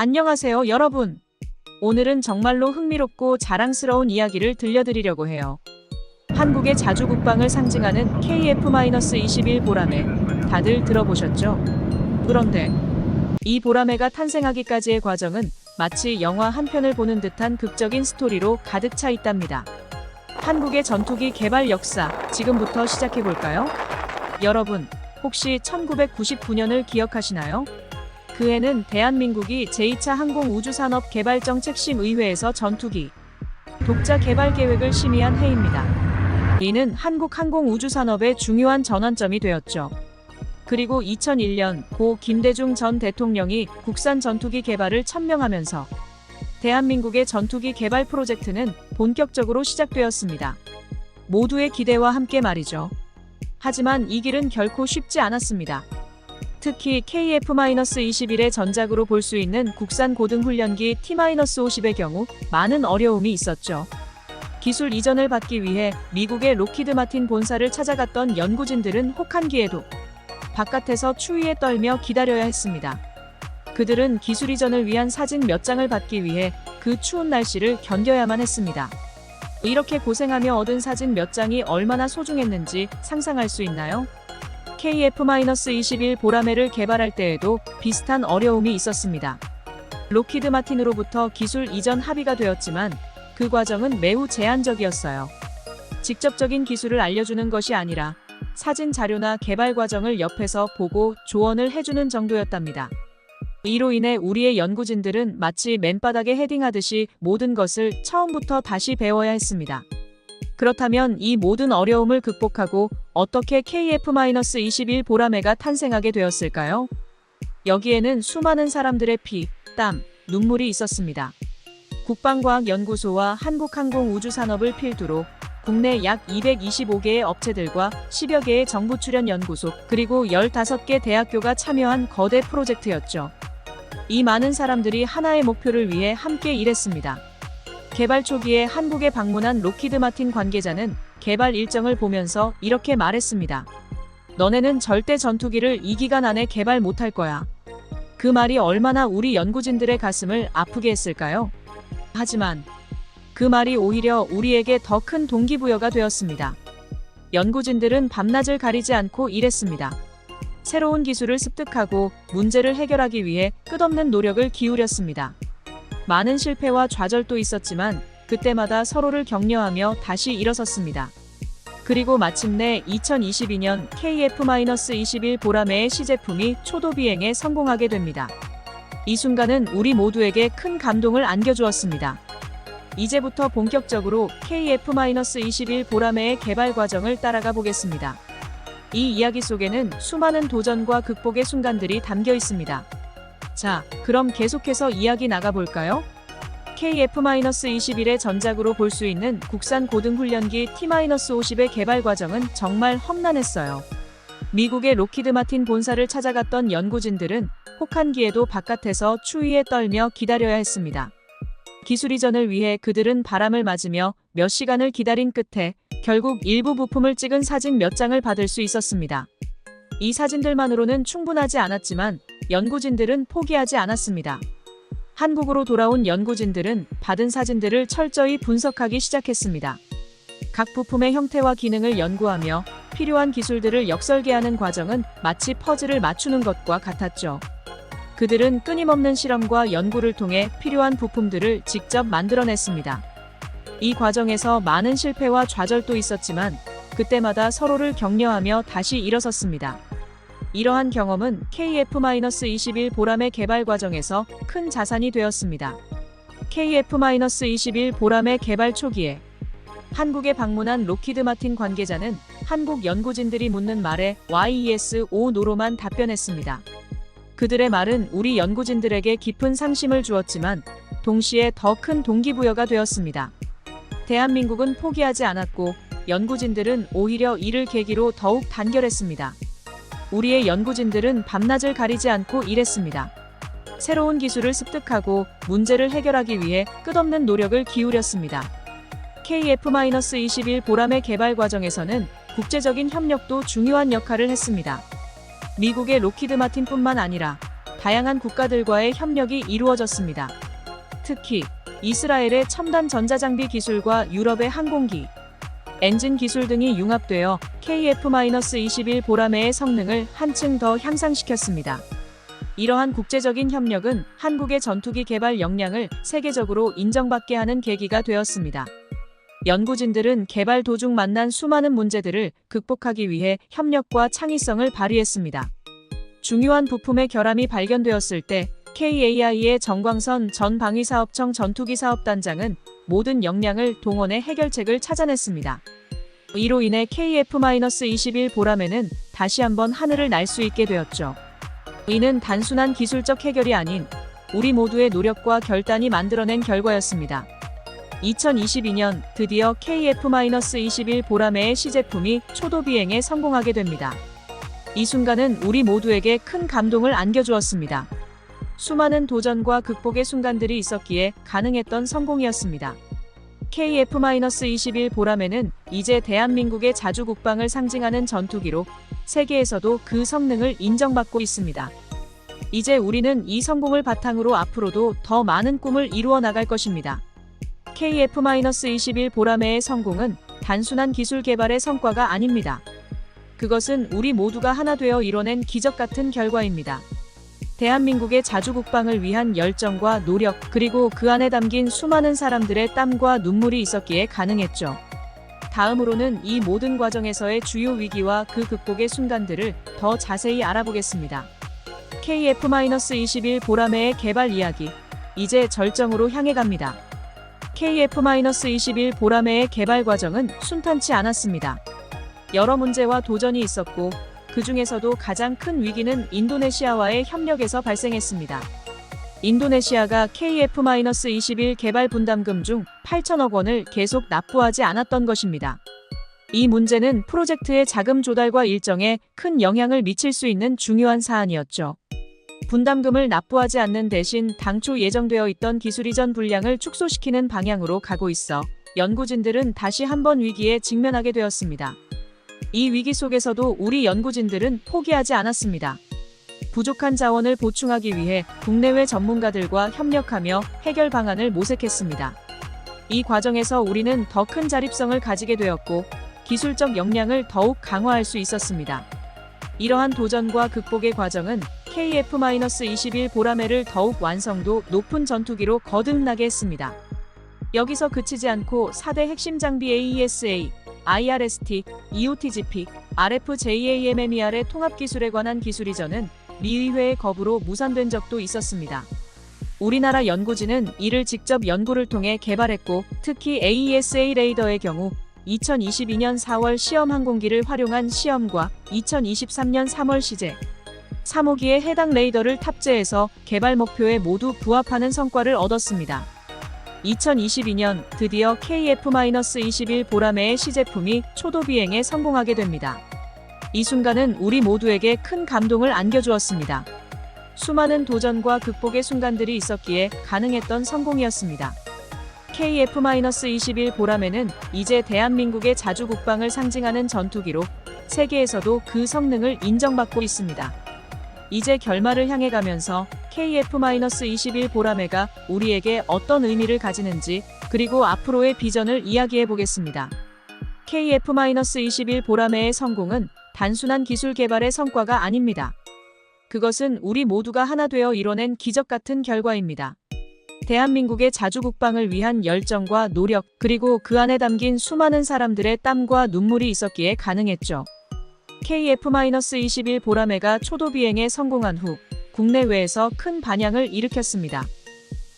안녕하세요, 여러분. 오늘은 정말로 흥미롭고 자랑스러운 이야기를 들려드리려고 해요. 한국의 자주 국방을 상징하는 KF-21 보라매, 다들 들어보셨죠? 그런데 이 보라매가 탄생하기까지의 과정은 마치 영화 한 편을 보는 듯한 극적인 스토리로 가득 차 있답니다. 한국의 전투기 개발 역사, 지금부터 시작해볼까요? 여러분, 혹시 1999년을 기억하시나요? 그 해는 대한민국이 제2차 항공우주산업 개발정책심의회에서 전투기 독자 개발 계획을 심의한 해입니다. 이는 한국 항공우주산업의 중요한 전환점이 되었죠. 그리고 2001년 고 김대중 전 대통령이 국산 전투기 개발을 천명하면서 대한민국의 전투기 개발 프로젝트는 본격적으로 시작되었습니다. 모두의 기대와 함께 말이죠. 하지만 이 길은 결코 쉽지 않았습니다. 특히 KF-21의 전작으로 볼 수 있는 국산 고등훈련기 T-50의 경우 많은 어려움이 있었죠. 기술 이전을 받기 위해 미국의 록히드 마틴 본사를 찾아갔던 연구진들은 혹한기에도 바깥에서 추위에 떨며 기다려야 했습니다. 그들은 기술 이전을 위한 사진 몇 장을 받기 위해 그 추운 날씨를 견뎌야만 했습니다. 이렇게 고생하며 얻은 사진 몇 장이 얼마나 소중했는지 상상할 수 있나요? KF-21 보라매를 개발할 때에도 비슷한 어려움이 있었습니다. 록히드 마틴으로부터 기술 이전 합의가 되었지만 그 과정은 매우 제한적이었어요. 직접적인 기술을 알려주는 것이 아니라 사진 자료나 개발 과정을 옆에서 보고 조언을 해주는 정도였답니다. 이로 인해 우리의 연구진들은 마치 맨바닥에 헤딩하듯이 모든 것을 처음부터 다시 배워야 했습니다. 그렇다면 이 모든 어려움을 극복하고 어떻게 KF-21 보라매가 탄생하게 되었을까요? 여기에는 수많은 사람들의 피, 땀, 눈물이 있었습니다. 국방과학연구소와 한국항공우주산업을 필두로 국내 약 225개의 업체들과 10여 개의 정부 출연 연구소, 그리고 15개 대학교가 참여한 거대 프로젝트였죠. 이 많은 사람들이 하나의 목표를 위해 함께 일했습니다. 개발 초기에 한국에 방문한 록히드 마틴 관계자는 개발 일정을 보면서 이렇게 말했습니다. 너네는 절대 전투기를 이 기간 안에 개발 못할 거야. 그 말이 얼마나 우리 연구진들의 가슴을 아프게 했을까요? 하지만 그 말이 오히려 우리에게 더 큰 동기부여가 되었습니다. 연구진들은 밤낮을 가리지 않고 일했습니다. 새로운 기술을 습득하고 문제를 해결하기 위해 끝없는 노력을 기울였습니다. 많은 실패와 좌절도 있었지만 그때마다 서로를 격려하며 다시 일어섰습니다. 그리고 마침내 2022년 KF-21 보라매의 시제품이 초도 비행에 성공하게 됩니다. 이 순간은 우리 모두에게 큰 감동을 안겨주었습니다. 이제부터 본격적으로 KF-21 보라매의 개발 과정을 따라가 보겠습니다. 이 이야기 속에는 수많은 도전과 극복의 순간들이 담겨 있습니다. 자, 그럼 계속해서 이야기 나가볼까요? KF-21의 전작으로 볼 수 있는 국산 고등훈련기 T-50의 개발 과정은 정말 험난했어요. 미국의 록히드 마틴 본사를 찾아갔던 연구진들은 혹한기에도 바깥에서 추위에 떨며 기다려야 했습니다. 기술 이전을 위해 그들은 바람을 맞으며 몇 시간을 기다린 끝에 결국 일부 부품을 찍은 사진 몇 장을 받을 수 있었습니다. 이 사진들만으로는 충분하지 않았지만 연구진들은 포기하지 않았습니다. 한국으로 돌아온 연구진들은 받은 사진들을 철저히 분석하기 시작했습니다. 각 부품의 형태와 기능을 연구하며 필요한 기술들을 역설계하는 과정은 마치 퍼즐을 맞추는 것과 같았죠. 그들은 끊임없는 실험과 연구를 통해 필요한 부품들을 직접 만들어냈습니다. 이 과정에서 많은 실패와 좌절도 있었지만 그때마다 서로를 격려하며 다시 일어섰습니다. 이러한 경험은 KF-21 보라매 개발 과정에서 큰 자산이 되었습니다. KF-21 보라매 개발 초기에 한국에 방문한 록히드 마틴 관계자는 한국 연구진들이 묻는 말에 YES-O-NO로만 답변했습니다. 그들의 말은 우리 연구진들에게 깊은 상심을 주었지만 동시에 더 큰 동기부여가 되었습니다. 대한민국은 포기하지 않았고 연구진들은 오히려 이를 계기로 더욱 단결했습니다. 우리의 연구진들은 밤낮을 가리지 않고 일했습니다. 새로운 기술을 습득하고 문제를 해결하기 위해 끝없는 노력을 기울였습니다. KF-21 보라매 개발 과정에서는 국제적인 협력도 중요한 역할을 했습니다. 미국의 록히드 마틴뿐만 아니라 다양한 국가들과의 협력이 이루어졌습니다. 특히 이스라엘의 첨단 전자장비 기술과 유럽의 항공기, 엔진 기술 등이 융합되어 KF-21 보라매의 성능을 한층 더 향상시켰습니다. 이러한 국제적인 협력은 한국의 전투기 개발 역량을 세계적으로 인정받게 하는 계기가 되었습니다. 연구진들은 개발 도중 만난 수많은 문제들을 극복하기 위해 협력과 창의성을 발휘했습니다. 중요한 부품의 결함이 발견되었을 때 KAI의 정광선 전 방위사업청 전투기 사업단장은 모든 역량을 동원해 해결책을 찾아냈습니다. 이로 인해 KF-21 보라매는 다시 한번 하늘을 날 수 있게 되었죠. 이는 단순한 기술적 해결이 아닌 우리 모두의 노력과 결단이 만들어낸 결과였습니다. 2022년 드디어 KF-21 보라매의 시제품이 초도 비행에 성공하게 됩니다. 이 순간은 우리 모두에게 큰 감동을 안겨주었습니다. 수많은 도전과 극복의 순간들이 있었기에 가능했던 성공이었습니다. KF-21 보라매는 이제 대한민국의 자주 국방을 상징하는 전투기로 세계에서도 그 성능을 인정받고 있습니다. 이제 우리는 이 성공을 바탕으로 앞으로도 더 많은 꿈을 이루어 나갈 것입니다. KF-21 보라매의 성공은 단순한 기술 개발의 성과가 아닙니다. 그것은 우리 모두가 하나 되어 이뤄낸 기적 같은 결과입니다. 대한민국의 자주국방을 위한 열정과 노력, 그리고 그 안에 담긴 수많은 사람들의 땀과 눈물이 있었기에 가능했죠. 다음으로는 이 모든 과정에서의 주요 위기와 그 극복의 순간들을 더 자세히 알아보겠습니다. KF-21 보라매의 개발 이야기, 이제 절정으로 향해 갑니다. KF-21 보라매의 개발 과정은 순탄치 않았습니다. 여러 문제와 도전이 있었고, 그 중에서도 가장 큰 위기는 인도네시아와의 협력에서 발생했습니다. 인도네시아가 KF-21 개발 분담금 중 8천억 원을 계속 납부하지 않았던 것입니다. 이 문제는 프로젝트의 자금 조달과 일정에 큰 영향을 미칠 수 있는 중요한 사안이었죠. 분담금을 납부하지 않는 대신 당초 예정되어 있던 기술 이전 분량을 축소시키는 방향으로 가고 있어 연구진들은 다시 한번 위기에 직면하게 되었습니다. 이 위기 속에서도 우리 연구진들은 포기하지 않았습니다. 부족한 자원을 보충하기 위해 국내외 전문가들과 협력하며 해결 방안을 모색했습니다. 이 과정에서 우리는 더 큰 자립성을 가지게 되었고, 기술적 역량을 더욱 강화할 수 있었습니다. 이러한 도전과 극복의 과정은 KF-21 보라매를 더욱 완성도 높은 전투기로 거듭나게 했습니다. 여기서 그치지 않고 4대 핵심 장비 AESA, IRST, EOTGP, RFJAMMER의 통합 기술에 관한 기술 이전은 미 의회의 거부로 무산된 적도 있었습니다. 우리나라 연구진은 이를 직접 연구를 통해 개발했고, 특히 AESA 레이더의 경우 2022년 4월 시험 항공기를 활용한 시험과 2023년 3월 시제 3호기에 해당 레이더를 탑재해서 개발 목표에 모두 부합하는 성과를 얻었습니다. 2022년 드디어 KF-21 보라매의 시제품이 초도 비행에 성공하게 됩니다. 이 순간은 우리 모두에게 큰 감동을 안겨주었습니다. 수많은 도전과 극복의 순간들이 있었기에 가능했던 성공이었습니다. KF-21 보라매는 이제 대한민국의 자주국방을 상징하는 전투기로 세계에서도 그 성능을 인정받고 있습니다. 이제 결말을 향해 가면서 KF-21 보라매가 우리에게 어떤 의미를 가지는지, 그리고 앞으로의 비전을 이야기해 보겠습니다. KF-21 보라매의 성공은 단순한 기술 개발의 성과가 아닙니다. 그것은 우리 모두가 하나 되어 이뤄낸 기적 같은 결과입니다. 대한민국의 자주국방을 위한 열정과 노력, 그리고 그 안에 담긴 수많은 사람들의 땀과 눈물이 있었기에 가능했죠. KF-21 보라매가 초도 비행에 성공한 후 국내외에서 큰 반향을 일으켰습니다.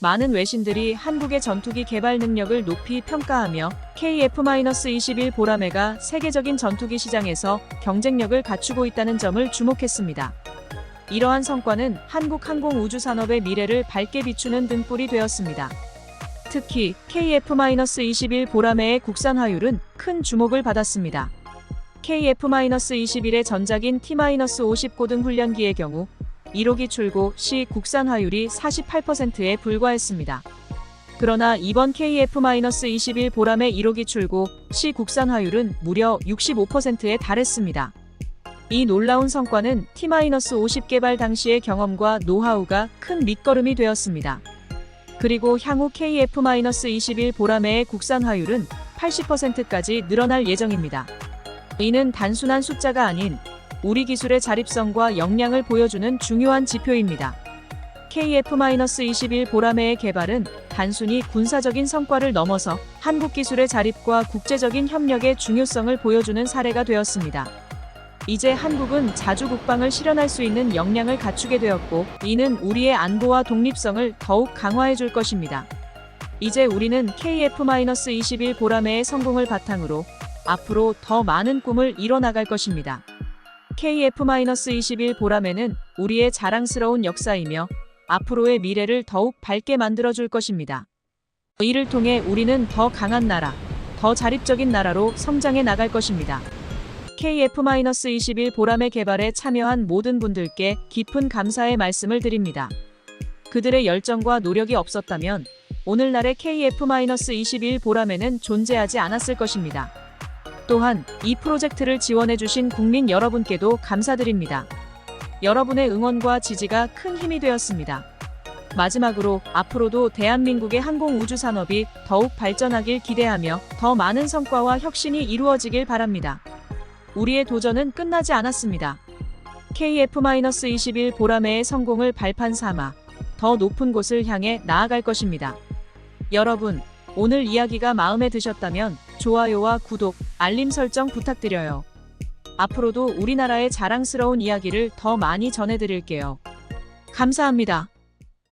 많은 외신들이 한국의 전투기 개발 능력을 높이 평가하며 KF-21 보라매가 세계적인 전투기 시장에서 경쟁력을 갖추고 있다는 점을 주목했습니다. 이러한 성과는 한국 항공우주산업의 미래를 밝게 비추는 등불이 되었습니다. 특히 KF-21 보라매의 국산화율은 큰 주목을 받았습니다. KF-21의 전작인 T-50 고등 훈련기의 경우 1호기 출고 시 국산화율이 48%에 불과했습니다. 그러나 이번 KF-21 보라매 1호기 출고 시 국산화율은 무려 65%에 달했습니다. 이 놀라운 성과는 T-50 개발 당시의 경험과 노하우가 큰 밑거름이 되었습니다. 그리고 향후 KF-21 보라매의 국산화율은 80%까지 늘어날 예정입니다. 이는 단순한 숫자가 아닌 우리 기술의 자립성과 역량을 보여주는 중요한 지표입니다. KF-21 보라매의 개발은 단순히 군사적인 성과를 넘어서 한국 기술의 자립과 국제적인 협력의 중요성을 보여주는 사례가 되었습니다. 이제 한국은 자주 국방을 실현할 수 있는 역량을 갖추게 되었고, 이는 우리의 안보와 독립성을 더욱 강화해 줄 것입니다. 이제 우리는 KF-21 보라매의 성공을 바탕으로 앞으로 더 많은 꿈을 이뤄나갈 것입니다. KF-21 보라매는 우리의 자랑스러운 역사이며 앞으로의 미래를 더욱 밝게 만들어줄 것입니다. 이를 통해 우리는 더 강한 나라, 더 자립적인 나라로 성장해 나갈 것입니다. KF-21 보라매 개발에 참여한 모든 분들께 깊은 감사의 말씀을 드립니다. 그들의 열정과 노력이 없었다면 오늘날의 KF-21 보라매는 존재하지 않았을 것입니다. 또한 이 프로젝트를 지원해주신 국민 여러분께도 감사드립니다. 여러분의 응원과 지지가 큰 힘이 되었습니다. 마지막으로 앞으로도 대한민국의 항공우주 산업이 더욱 발전하길 기대하며 더 많은 성과와 혁신이 이루어지길 바랍니다. 우리의 도전은 끝나지 않았습니다. KF-21 보라매의 성공을 발판 삼아 더 높은 곳을 향해 나아갈 것입니다. 여러분, 오늘 이야기가 마음에 드셨다면 좋아요와 구독, 알림 설정 부탁드려요. 앞으로도 우리나라의 자랑스러운 이야기를 더 많이 전해드릴게요. 감사합니다.